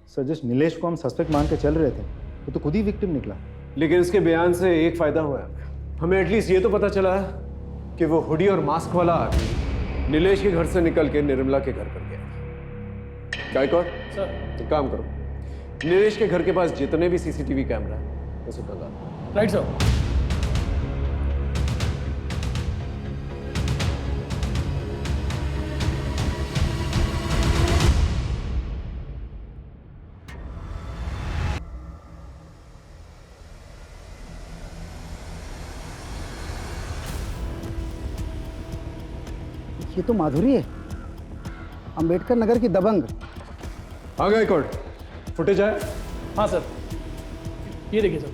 S13: सर, जिस नीलेश को हम सस्पेक्ट मान के चल रहे थे, वो तो खुद ही विक्टिम निकला।
S14: लेकिन इसके बयान से एक फायदा हुआ है, हमें एटलीस्ट ये तो पता चला कि वो हुडी और मास्क वाला आदमी नीलेश के घर से निकल के निर्मला के घर पर गया। गायकवाड़
S12: सर
S14: एक काम करो, नीलेश के घर के पास जितने भी सीसीटीवी कैमरा है उसे खंगाल दो।
S12: Right sir.
S18: ये तो माधुरी है, अंबेडकर नगर की दबंग।
S14: हाँ गायकवाड़, फुटेज आया?
S12: हाँ सर, ये देखिए सर।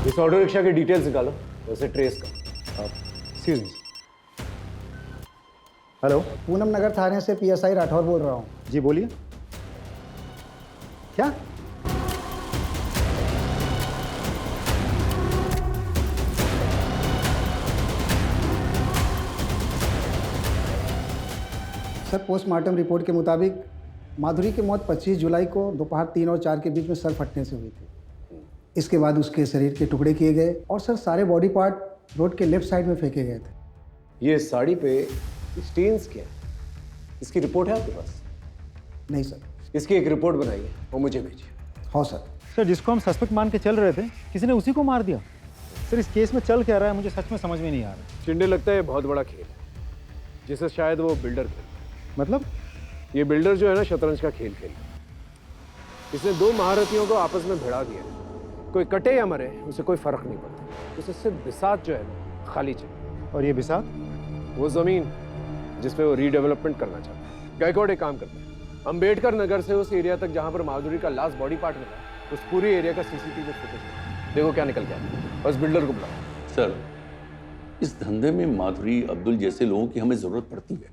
S14: इस ऑटो रिक्शा के डिटेल्स निकालो, वैसे ट्रेस का। Excuse me.
S13: हेलो,
S18: पूनम नगर थाने से पीएसआई राठौर बोल रहा हूँ।
S13: जी बोलिए। क्या?
S18: सर, पोस्टमार्टम रिपोर्ट के मुताबिक माधुरी की मौत 25 जुलाई को दोपहर 3 और 4 के बीच में सर फटने से हुई थी। इसके बाद उसके शरीर के टुकड़े किए गए और सर सारे बॉडी पार्ट रोड के लेफ्ट साइड में फेंके गए थे।
S14: ये साड़ी पे स्टेन्स क्या है? इसकी रिपोर्ट है आपके पास?
S18: नहीं सर।
S14: इसकी एक रिपोर्ट बनाइए और मुझे भेजिए।
S18: हाँ सर।
S13: सर, जिसको हम सस्पेक्ट मान के चल रहे थे, किसी ने उसी को मार दिया। सर, इस केस में चल क्या रहा है मुझे सच में समझ में नहीं आ रहा।
S14: चिंडे, लगता है बहुत बड़ा खेल है जिसे शायद वो बिल्डर खेल।
S13: मतलब?
S14: ये बिल्डर जो है ना, शतरंज का खेल खेल, इसने दो महारथियों को आपस में भिड़ा दिया। कोई कटे या मरे उसे कोई फर्क नहीं पड़ता, उसे सिर्फ बिसात जो है ना खाली चाहिए।
S13: और ये बिसात?
S14: वो जमीन जिसपे वो रीडेवलपमेंट करना चाहता है। गायकवाड़ एक काम करते हैं, अंबेडकर नगर से उस एरिया तक जहां पर माधुरी का लास्ट बॉडी पार्ट मिला, उस पूरे एरिया का सीसीटीवी फुटेज देखो क्या निकल गया। बस बिल्डर को बुलाओ।
S9: सर, इस धंधे में माधुरी, अब्दुल जैसे लोगों की हमें जरूरत पड़ती है,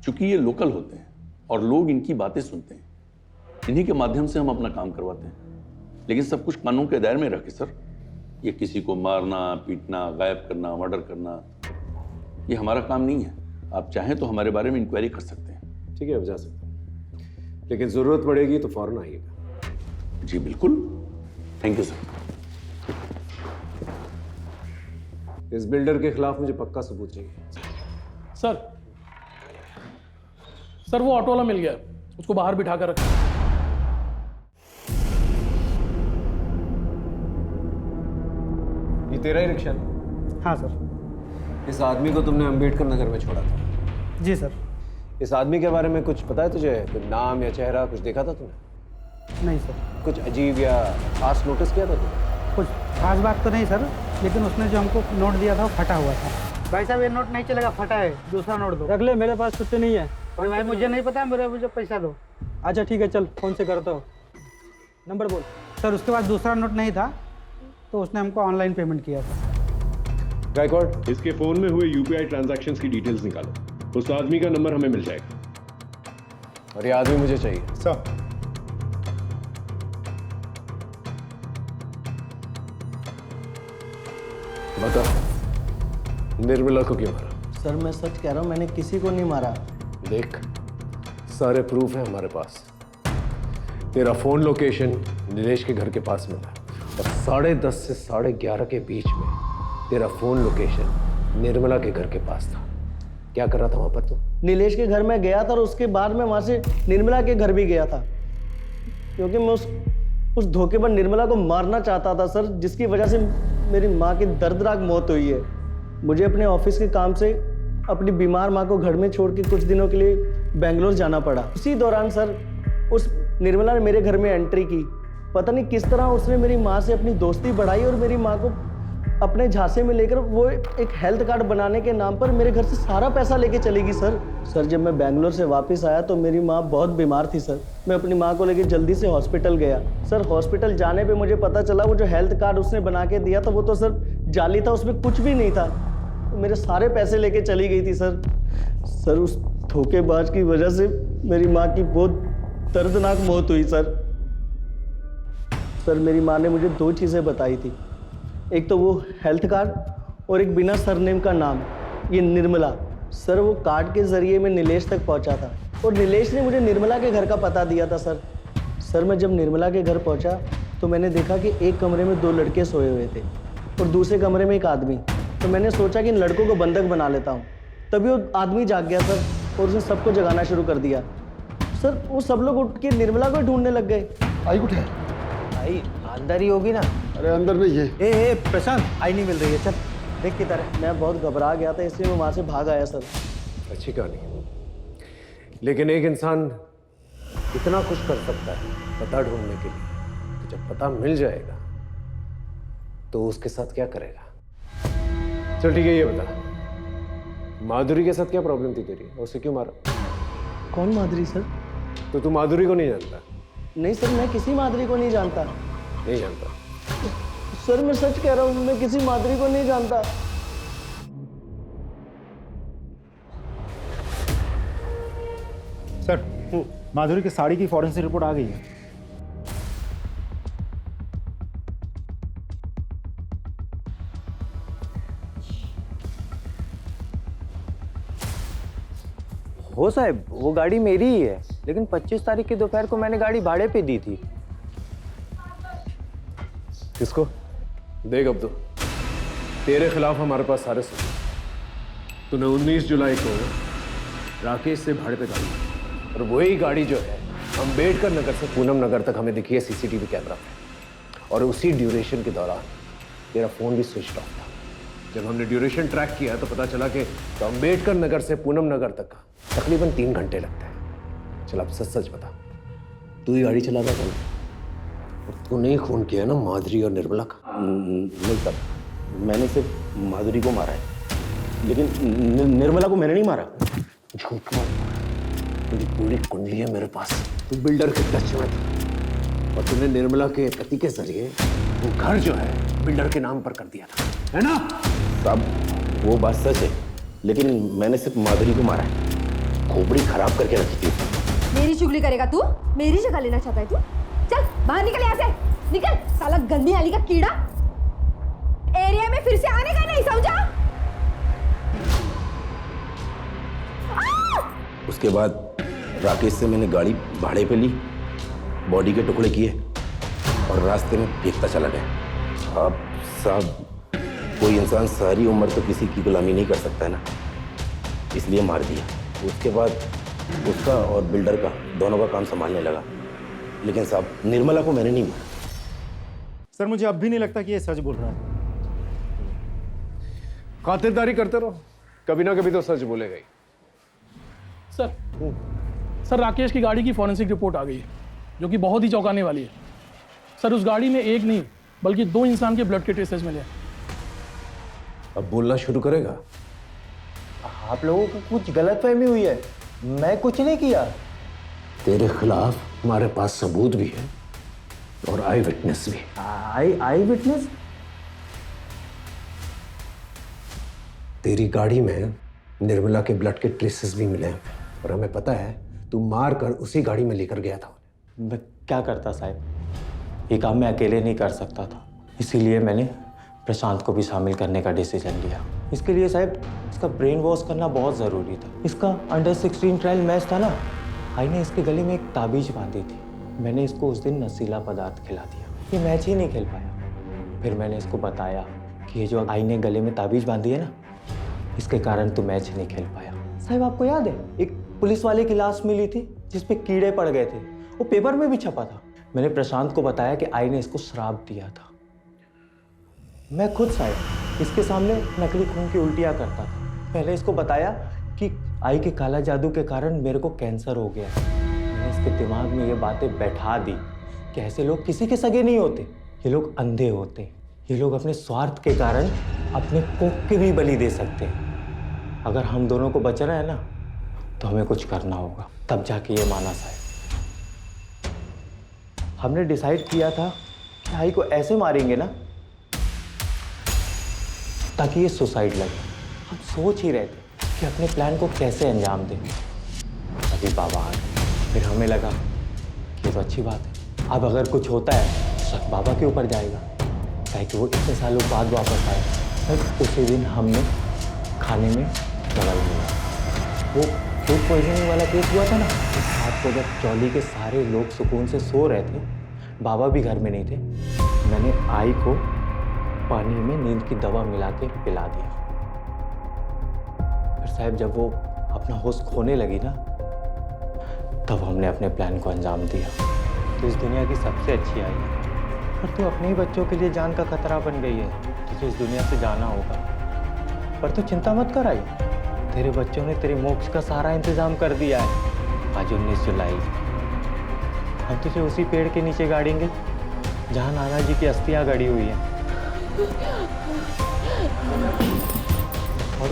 S9: क्योंकि ये लोकल होते हैं और लोग इनकी बातें सुनते हैं। इन्हीं के माध्यम से हम अपना काम करवाते हैं, लेकिन सब कुछ कानून के दायरे में रखे सर। ये किसी को मारना, पीटना, गायब करना, मर्डर करना, ये हमारा काम नहीं है। आप चाहें तो हमारे बारे में इंक्वायरी कर सकते हैं।
S14: ठीक है, अब जा सकते हैं, लेकिन जरूरत पड़ेगी तो फौरन आइएगा।
S9: जी बिल्कुल, थैंक यू सर।
S14: इस बिल्डर के खिलाफ मुझे पक्का सबूत चाहिए।
S12: सर वो ऑटो वाला मिल गया, उसको बाहर बिठा कर रखा।
S14: ये तेरा ही रिक्शा?
S18: हाँ सर।
S14: इस आदमी को तुमने अंबेडकर नगर में छोड़ा था?
S18: जी सर।
S14: इस आदमी के बारे में कुछ पता है तुझे? कुछ नाम या चेहरा कुछ देखा था तूने?
S18: नहीं सर।
S14: कुछ अजीब या खास नोटिस किया था तुमने?
S18: कुछ खास बात तो नहीं सर, लेकिन उसने जो हमको नोट दिया था वो फटा हुआ था। भाई साहब, ये नोट नहीं चलेगा, फटा है, दूसरा नोट दो।
S4: रख ले, मेरे पास कुछ नहीं है।
S18: अरे भाई, मुझे नहीं पता, मुझे पैसा दो।
S4: अच्छा ठीक है, चल फोन से करता हूँ। नंबर बोल।
S18: सर, उसके बाद दूसरा नोट नहीं था तो उसने हमको ऑनलाइन पेमेंट किया था।
S14: गायकवाड़,
S19: इसके फोन में हुए यूपीआई ट्रांजैक्शंस की डिटेल्स निकालो, उस आदमी का नंबर हमें मिल जाएगा।
S14: और ये आदमी मुझे चाहिए।
S13: सर,
S14: बता, निर्मला को क्यों मारा?
S8: सर मैं सच कह रहा हूँ, मैंने किसी को नहीं मारा।
S14: देख, सारे प्रूफ हैं हमारे पास। तेरा फोन लोकेशन नीलेश के घर के पास मिला और 10:30 से 11:30 के बीच में तेरा फोन लोकेशन निर्मला के घर के पास था। क्या कर रहा था वहां पर तू?
S8: नीलेश के घर में गया था और उसके बाद में वहां से निर्मला के घर भी गया था, क्योंकि मैं उस धोखेबाज निर्मला को मारना चाहता था सर, जिसकी वजह से मेरी माँ की दर्दनाक मौत हुई है। मुझे अपने ऑफिस के काम से अपनी बीमार माँ को घर में छोड़ के कुछ दिनों के लिए बेंगलोर जाना पड़ा। उसी दौरान सर उस निर्मला ने मेरे घर में एंट्री की। पता नहीं किस तरह उसने मेरी माँ से अपनी दोस्ती बढ़ाई और मेरी माँ को अपने झांसे में लेकर वो एक हेल्थ कार्ड बनाने के नाम पर मेरे घर से सारा पैसा लेके चली गई सर। जब मैं बेंगलोर से वापस आया तो मेरी माँ बहुत बीमार थी सर। मैं अपनी माँ को लेकर जल्दी से हॉस्पिटल गया सर। हॉस्पिटल जाने पे मुझे पता चला वो जो हेल्थ कार्ड उसने बना के दिया था वो तो सर जाली था, उसमें कुछ भी नहीं था। मेरे सारे पैसे लेके चली गई थी सर। उस धोखेबाज की वजह से मेरी माँ की बहुत दर्दनाक मौत हुई सर। मेरी माँ ने मुझे 2 चीज़ें बताई थी, एक तो वो हेल्थ कार्ड और एक बिना सरनेम का नाम, ये निर्मला। सर वो कार्ड के ज़रिए मैं नीलेश तक पहुंचा था और नीलेश ने मुझे निर्मला के घर का पता दिया था सर। सर मैं जब निर्मला के घर पहुंचा तो मैंने देखा कि एक कमरे में 2 लड़के सोए हुए थे और दूसरे कमरे में एक आदमी। तो मैंने सोचा कि इन लड़कों को बंधक बना लेता हूँ। तभी वो आदमी जाग गया सर और उसने सबको जगाना शुरू कर दिया। सर वो सब लोग उठ के निर्मला को ढूंढने लग गए।
S11: आई कुछ है?
S8: आई अंदर ही होगी ना।
S11: अरे अंदर नहीं है।
S5: ए प्रशांत, आई नहीं मिल रही है, चल देख किधर है।
S8: मैं बहुत घबरा गया था इसलिए मैं वहां से भाग आया सर।
S14: अच्छी कहानी, लेकिन एक इंसान इतना कुछ कर सकता है पता ढूंढने के लिए, तो जब पता मिल जाएगा तो उसके साथ क्या करेगा? चल ठीक है, ये बता माधुरी के साथ क्या प्रॉब्लम थी तेरी, और उसे क्यों मारा?
S8: कौन माधुरी सर?
S14: तो तू माधुरी को नहीं जानता?
S8: नहीं सर, मैं किसी माधुरी को नहीं जानता।
S14: नहीं जानता?
S8: सर मैं सच कह रहा हूँ, मैं किसी माधुरी को नहीं जानता।
S13: सर माधुरी की साड़ी की फॉरेंसिक रिपोर्ट आ गई है।
S5: हो साहब, वो गाड़ी मेरी ही है, लेकिन 25 तारीख की दोपहर को मैंने गाड़ी भाड़े पे दी थी।
S14: किसको? देख अब तो तेरे खिलाफ हमारे पास सारे सबूत। तूने 19 जुलाई को राकेश से भाड़े पे गाड़ी ली, और वही गाड़ी जो है अम्बेडकर नगर से पूनम नगर तक हमें दिखी है सीसीटीवी कैमरा में। और उसी ड्यूरेशन के दौरान तेरा फोन भी स्विच ऑफ था। जब हमने ड्यूरेशन ट्रैक किया तो पता चला कि तो अम्बेडकर नगर से पूनम नगर तक का तकरीबन 3 घंटे लगते हैं। चल अब सच सच बता, तू ही गाड़ी चलाता था? तूने ही खून किया ना माधुरी और निर्मला का?
S6: नहीं सर, मैंने सिर्फ माधुरी को मारा है, लेकिन निर्मला को मैंने नहीं मारा।
S14: झूठ मत, तेरी पूरी कुंडली है मेरे पास। तू बिल्डर के टच में था और तूने निर्मला के पति के जरिए वो घर जो है बिल्डर के नाम पर कर दिया था, है ना?
S6: साहब वो बात सच है, लेकिन मैंने सिर्फ माधुरी को मारा है। खोपड़ी खराब करके रखी थी।
S17: मेरी चुगली करेगा तू? मेरी जगह लेना चाहता है तू? चल बाहर निकल यहाँ से, निकल साला गंदी नाली का कीड़ा। एरिया में फिर से आने का नहीं, समझा?
S6: उसके बाद राकेश से मैंने गाड़ी भाड़े पे ली, बॉडी के टुकड़े किए और रास्ते में फेंकता चला गया। अब साहब कोई इंसान सारी उम्र तो किसी की गुलामी नहीं कर सकता है ना, इसलिए मार दिया। उसके बाद उसका और बिल्डर का दोनों का काम संभालने लगा, लेकिन साहब निर्मला को मैंने नहीं मारा।
S13: सर मुझे अब भी नहीं लगता कि ये सच बोल रहा है।
S14: खातिरदारी करते रहो, कभी ना कभी तो सच बोलेगा ही।
S12: सर राकेश की गाड़ी की फॉरेंसिक रिपोर्ट आ गई है, जो कि बहुत ही चौंकाने वाली है। सर उस गाड़ी में एक नहीं बल्कि 2 इंसान के ब्लड के ट्रेसेस मिले।
S14: अब बोलना शुरू करेगा?
S5: आप लोगों को कुछ गलतफहमी हुई है, मैं कुछ नहीं किया।
S14: तेरे खिलाफ हमारे पास सबूत भी है और आई विटनेस भी।
S5: आई विटनेस?
S14: तेरी गाड़ी में निर्मला के ब्लड के ट्रेसेस भी मिले हैं और हमें पता है तू मार कर उसी गाड़ी में लेकर गया था।
S5: मैं क्या करता साहब, ये काम मैं अकेले नहीं कर सकता था, इसीलिए मैंने प्रशांत को भी शामिल करने का डिसीजन लिया। इसके लिए साहब इसका ब्रेन वॉश करना बहुत ज़रूरी था। इसका अंडर 16 ट्रायल मैच था ना, आई ने इसके गले में एक ताबीज बांधी थी। मैंने इसको उस दिन नशीला पदार्थ खिला दिया, ये मैच ही नहीं खेल पाया। फिर मैंने इसको बताया कि ये जो आई ने गले में ताबीज बांधी है ना, इसके कारण तो मैच नहीं खेल पाया। साहब आपको याद है एक पुलिस वाले की लाश मिली थी जिसपे कीड़े पड़ गए थे, वो पेपर में भी छपा था। मैंने प्रशांत को बताया कि आई ने इसको श्राप दिया था। मैं खुद साहब इसके सामने नकली खून की उल्टियाँ करता था। पहले इसको बताया कि आई के काला जादू के कारण मेरे को कैंसर हो गया। मैंने इसके दिमाग में ये बातें बैठा दी कि ऐसे लोग किसी के सगे नहीं होते, ये लोग अंधे होते, ये लोग अपने स्वार्थ के कारण अपने कोख के भी बलि दे सकते हैं। अगर हम दोनों को बचना है ना तो हमें कुछ करना होगा, तब जाके ये माना साहब। हमने डिसाइड किया था कि आई को ऐसे मारेंगे ना ताकि ये सुसाइड लगे। हम सोच ही रहे थे कि अपने प्लान को कैसे अंजाम दें। अभी बाबा आ गए, फिर हमें लगा कि ये तो अच्छी बात है, अब अगर कुछ होता है तो शक बाबा के ऊपर जाएगा, ताकि वो इतने सालों बाद वापस आए। उसी दिन हमने खाने में दवाई लिया, वो फूड पॉइजनिंग वाला केस हुआ था ना, इस रात को जब चौली के सारे लोग सुकून से सो रहे थे, बाबा भी घर में नहीं थे, मैंने आई को पानी में नींद की दवा मिला के पिला दिया। फिर साहब जब वो अपना होश खोने लगी ना, तब हमने अपने प्लान को अंजाम दिया। तो इस दुनिया की सबसे अच्छी आई है, पर तू अपने ही बच्चों के लिए जान का खतरा बन गई है। तुझे इस दुनिया से जाना होगा, पर तू चिंता मत कर आई, तेरे बच्चों ने तेरे मोक्ष का सारा इंतजाम कर दिया है। आज 19 जुलाई, हम तुझे उसी पेड़ के नीचे गाड़ेंगे जहाँ नाना जी की अस्थियाँ गड़ी हुई हैं, और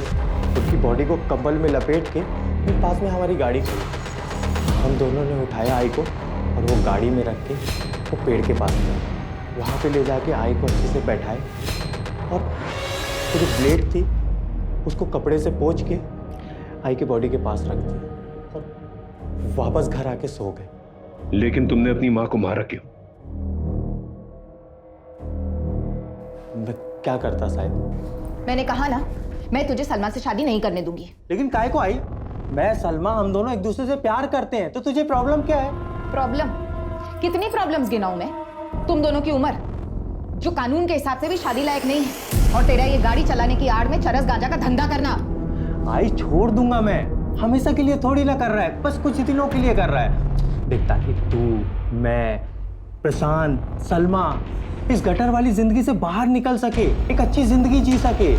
S5: उसकी बॉडी को कंबल में लपेट के फिर पास में हमारी गाड़ी खड़ी। हम दोनों ने उठाया आई को और वो गाड़ी में रख के वो पेड़ के पास गए। वहाँ पे ले जाके आई को अच्छे से बैठाए और वो जो ब्लेड थी उसको कपड़े से पोंछ के आई के बॉडी के पास रख दिया और वापस घर आके सो गए।
S19: लेकिन तुमने अपनी माँ को मारा क्यों?
S5: मैं क्या करता साहब?
S1: मैंने कहा ना, मैं तुझे सलमा से शादी नहीं करने दूंगी।
S5: लेकिन काय को आई? मैं सलमा हम दोनों एक दूसरे से प्यार करते हैं, तो तुझे प्रॉब्लम क्या है?
S1: प्रॉब्लम? कितनी प्रॉब्लम्स गिनाऊं मैं? तुम दोनों की उम्र जो कानून के हिसाब से भी शादी लायक नहीं है, और तेरा ये गाड़ी चलाने की आड़ में चरस गांजा का धंधा करना।
S5: आई छोड़ दूंगा मैं, हमेशा के लिए थोड़ी ना कर रहा है, बस कुछ दिनों के लिए कर रहा है। देख, ताकि तू, मैं, प्रशांत, सलमा इस गटर वाली जिंदगी से बाहर निकल सके, एक अच्छी जिंदगी जी सके।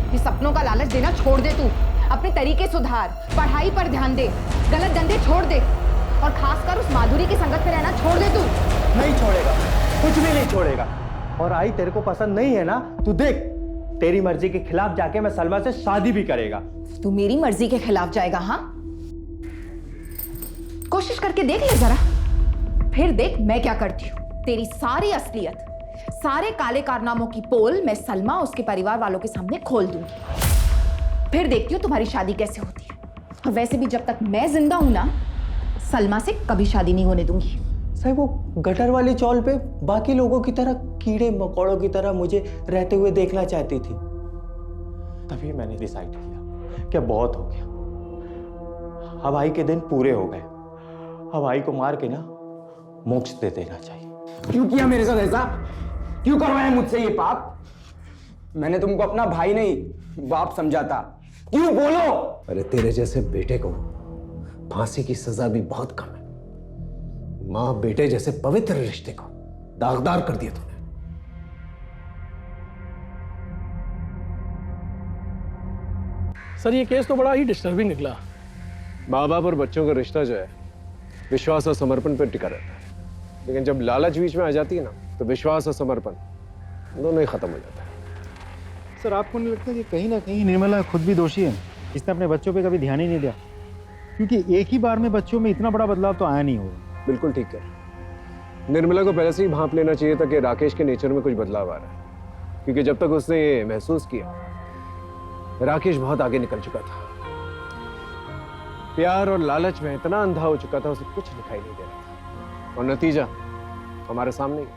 S1: ये सपनों का लालच देना छोड़ दे तू, अपने तरीके सुधार, पढ़ाई पर ध्यान दे, गलत धंधे छोड़ दे, और खासकर उस माधुरी की संगत में रहना छोड़ दे तू।
S5: नहीं छोड़ेगा, कुछ भी नहीं छोड़ेगा। और आई तेरे को पसंद नहीं है ना, तू देख, तेरी मर्जी के खिलाफ जाके मैं सलमा से शादी भी करेगा।
S1: तू मेरी मर्जी के खिलाफ जाएगा? हाँ, कोशिश करके देख ले जरा, फिर देख मैं क्या करती हूँ। तेरी सारी असलियत, सारे काले कारनामों की पोल मैं सलमा उसके परिवार वालों के सामने खोल दूंगी। फिर देखती हूँ तुम्हारी शादी कैसे होती है। और वैसे भी जब तक मैं जिंदा हूं ना, सलमा से कभी शादी नहीं होने दूंगी।
S5: साहब वो गटर वाली चौल पे बाकी लोगों की तरह कीड़े मकोड़ों की तरह मुझे रहते हुए देखना चाहती थी। तभी मैंने डिसाइड किया कि बहुत हो गया, अब आई के दिन पूरे हो गए, अब आई को मार के ना मोक्ष दे देना चाहिए।
S10: क्यों किया मेरे साथ ऐसा? क्यों करवाया मुझसे ये पाप? मैंने तुमको अपना भाई नहीं बाप समझा था। क्यों बोलो?
S14: अरे तेरे जैसे बेटे को फांसी की सजा भी बहुत कम है। मां बेटे जैसे पवित्र रिश्ते को दागदार कर दिया तूने।
S12: सर ये केस तो बड़ा ही डिस्टर्बिंग निकला।
S14: माँ बाप और बच्चों का रिश्ता जो है विश्वास और समर्पण पर टिका रहता है, लेकिन जब लालच बीच में आ जाती है ना, तो विश्वास और समर्पण दोनों ही खत्म हो जाता है।
S13: सर आपको नहीं लगता कि कहीं ना कहीं निर्मला खुद भी दोषी है? इसने अपने बच्चों पे कभी ध्यान ही नहीं दिया, क्योंकि एक ही बार में बच्चों में इतना बड़ा बदलाव तो आया नहीं होगा।
S14: बिल्कुल ठीक है, निर्मला को पहले से ही भांप लेना चाहिए था कि राकेश के नेचर में कुछ बदलाव आ रहा है, क्योंकि जब तक उसने ये महसूस किया राकेश बहुत आगे निकल चुका था। प्यार और लालच में इतना अंधा हो चुका था, उसे कुछ दिखाई नहीं दे रहा था, और नतीजा हमारे सामने ही।